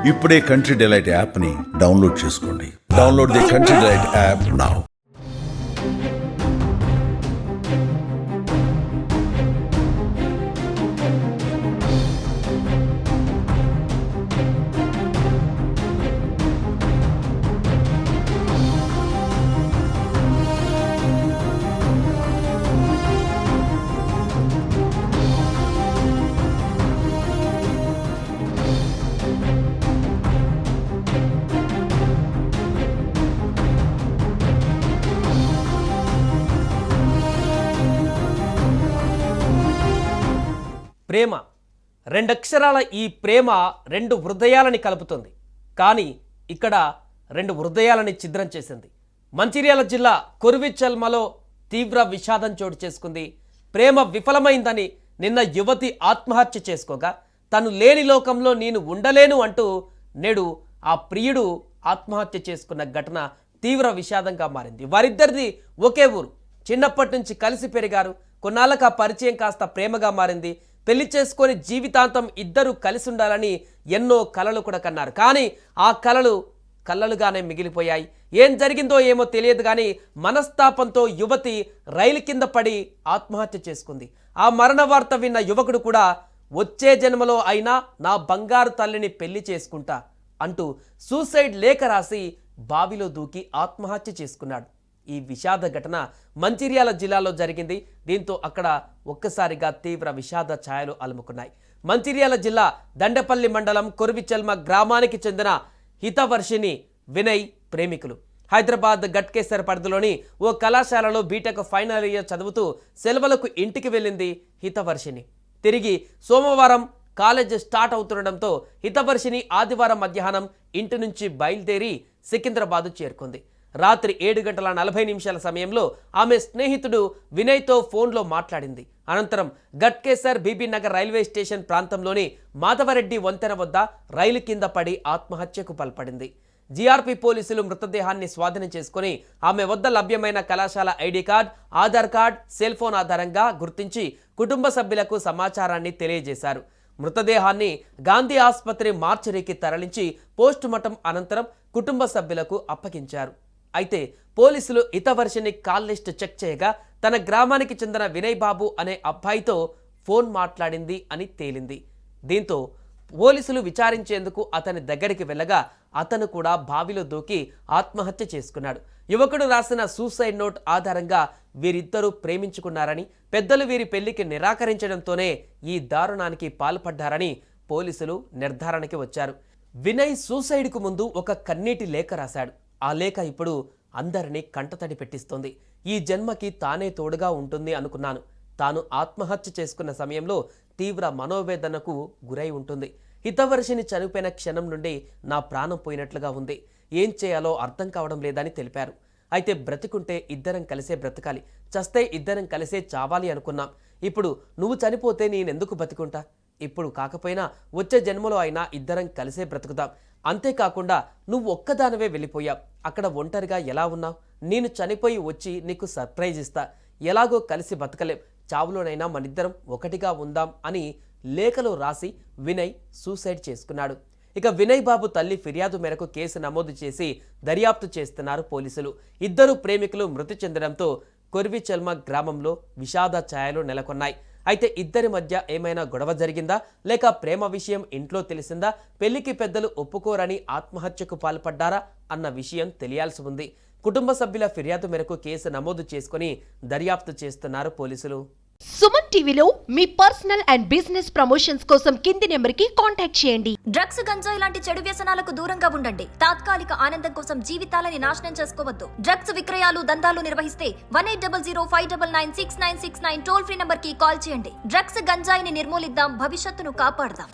ఇప్పుడే Country Delight యాప్ని download చేసుకోండి. Download the Country Delight app now. ప్రేమ రెండక్షరాల ఈ ప్రేమ రెండు హృదయాలని కలుపుతుంది. కానీ ఇక్కడ రెండు హృదయాలని ఛిద్రం చేసింది. మంచిర్యాల జిల్లా కొర్విచల్మలో తీవ్ర విషాదం చోటు చేసుకుంది. ప్రేమ విఫలమైందని నిన్న యువతి ఆత్మహత్య చేసుకోగా తను లేని లోకంలో నేను ఉండలేను అంటూ నేడు ఆ ప్రియుడు ఆత్మహత్య చేసుకున్న ఘటన తీవ్ర విషాదంగా మారింది. వారిద్దరిది ఒకే ఊరు, చిన్నప్పటి నుంచి కలిసి పెరిగారు. కొన్నాళ్ళకు ఆ పరిచయం కాస్త ప్రేమగా మారింది. పెళ్లి చేసుకొని జీవితాంతం ఇద్దరు కలిసి ఉండాలని ఎన్నో కలలు కూడా కన్నారు. కానీ ఆ కలలు కలలుగానే మిగిలిపోయాయి. ఏం జరిగిందో ఏమో తెలియదు కానీ మనస్తాపంతో యువతి రైలు కింద పడి ఆత్మహత్య చేసుకుంది. ఆ మరణ వార్త విన్న యువకుడు కూడా వచ్చే జన్మలో అయినా నా బంగారు తల్లిని పెళ్లి చేసుకుంటా అంటూ సూసైడ్ లేఖ రాసి బావిలో దూకి ఆత్మహత్య చేసుకున్నాడు. ఈ విషాద ఘటన మంచిర్యాల జిల్లాలో జరిగింది. దీంతో అక్కడ ఒక్కసారిగా తీవ్ర విషాద ఛాయలు అలుముకున్నాయి. మంచిర్యాల జిల్లా దండపల్లి మండలం కొర్విచల్మ గ్రామానికి చెందిన హితవర్షిని వినయ్ ప్రేమికులు. హైదరాబాద్ గట్కేసర్ పరిధిలోని ఓ కళాశాలలో బీటెక్ ఫైనల్ ఇయర్ చదువుతూ సెలవులకు ఇంటికి వెళ్ళింది హితవర్షిని. తిరిగి సోమవారం కాలేజ్ స్టార్ట్ అవుతుండటంతో హితవర్షిని ఆదివారం మధ్యాహ్నం ఇంటి నుంచి బయలుదేరి సికింద్రాబాద్ చేరుకుంది. రాత్రి 7:40 సమయంలో ఆమె స్నేహితుడు వినయ్తో ఫోన్లో మాట్లాడింది. అనంతరం గట్కేసర్ బీబీనగర్ రైల్వే స్టేషన్ ప్రాంతంలోని మాధవరెడ్డి వంతెన వద్ద రైలు కింద పడి ఆత్మహత్యకు పాల్పడింది. జీఆర్పీ పోలీసులు మృతదేహాన్ని స్వాధీనం చేసుకుని ఆమె వద్ద లభ్యమైన కళాశాల ID card, Aadhaar card, cell phone ఆధారంగా గుర్తించి కుటుంబ సభ్యులకు సమాచారాన్ని తెలియజేశారు. మృతదేహాన్ని గాంధీ ఆసుపత్రి మార్చరీకి తరలించి పోస్టుమార్టం అనంతరం కుటుంబ సభ్యులకు అప్పగించారు. అయితే పోలీసులు హితవర్షిని కాల్ లిస్ట్ చెక్ చేయగా తన గ్రామానికి చెందిన వినయ్ బాబు అనే అబ్బాయితో ఫోన్ మాట్లాడింది అని తేలింది. దీంతో పోలీసులు విచారించేందుకు అతని దగ్గరికి వెళ్ళగా అతను కూడా బావిలో దూకి ఆత్మహత్య చేసుకున్నాడు. యువకుడు రాసిన సూసైడ్ నోట్ ఆధారంగా వీరిద్దరూ ప్రేమించుకున్నారని, పెద్దలు వీరి పెళ్లికి నిరాకరించడంతోనే ఈ దారుణానికి పాల్పడ్డారని పోలీసులు నిర్ధారణకి వచ్చారు. వినయ్ సూసైడ్కు ముందు ఒక కన్నీటి లేఖ రాశాడు. ఆ లేఖ ఇప్పుడు అందరినీ కంటతడి పెట్టిస్తోంది. ఈ జన్మకి తానే తోడుగా ఉంటుంది అనుకున్నాను. తాను ఆత్మహత్య చేసుకున్న సమయంలో తీవ్ర మనోవేదనకు గురై ఉంటుంది. హితవర్షిని చనిపోయిన క్షణం నుండి నా ప్రాణం పోయినట్లుగా ఉంది. ఏం చేయాలో అర్థం కావడం లేదని తెలిపారు. అయితే బ్రతికుంటే ఇద్దరం కలిసే బ్రతకాలి, చస్తే ఇద్దరం కలిసే చావాలి అనుకున్నాం. ఇప్పుడు నువ్వు చనిపోతే నేనెందుకు బతికుంటా? ఇప్పుడు కాకపోయినా వచ్చే జన్మలో అయినా ఇద్దరం కలిసే బ్రతుకుదాం. అంతేకాకుండా నువ్వు ఒక్కదానవే వెళ్ళిపోయావు. అక్కడ ఒంటరిగా ఎలా ఉన్నావు? నేను చనిపోయి వచ్చి నీకు సర్ప్రైజ్ ఇస్తా. ఎలాగో కలిసి బతకలేం, చావులోనైనా మనిద్దరం ఒకటిగా ఉందాం అని లేఖలో రాసి వినయ్ సూసైడ్ చేసుకున్నాడు. ఇక వినయ్ బాబు తల్లి ఫిర్యాదు మేరకు కేసు నమోదు చేసి దర్యాప్తు చేస్తున్నారు పోలీసులు. ఇద్దరు ప్రేమికులు మృతి చెందడంతో కొర్విచల్మ గ్రామంలో విషాద ఛాయలు నెలకొన్నాయి. అయితే ఇద్దరి మధ్య ఏమైనా గొడవ జరిగిందా, లేక ప్రేమ విషయం ఇంట్లో తెలిసిందా, పెళ్లికి పెద్దలు ఒప్పుకోరని ఆత్మహత్యకు పాల్పడ్డారా అన్న విషయం తెలియాల్సి ఉంది. కుటుంబ సభ్యుల ఫిర్యాదు మేరకు కేసు నమోదు చేసుకుని దర్యాప్తు చేస్తున్నారు పోలీసులు. సుమన్ టీవీలో మీ పర్సనల్ అండ్ బిజినెస్ ప్రమోషన్స్ కోసం కింది నెంబర్కి కాంటాక్ట్ చేయండి. డ్రగ్స్, గంజాయి లాంటి చెడు వ్యసనాలకు దూరంగా ఉండండి. తాత్కాలిక ఆనందం కోసం జీవితాలని నాశనం చేసుకోవద్దు. డ్రగ్స్ విక్రయాలు, దందాలు నిర్వహిస్తే 1800599696 టోల్ ఫ్రీ నంబర్ కి కాల్ చేయండి. డ్రగ్స్, గంజాయిని నిర్మూలిద్దాం, భవిష్యత్తును కాపాడదాం.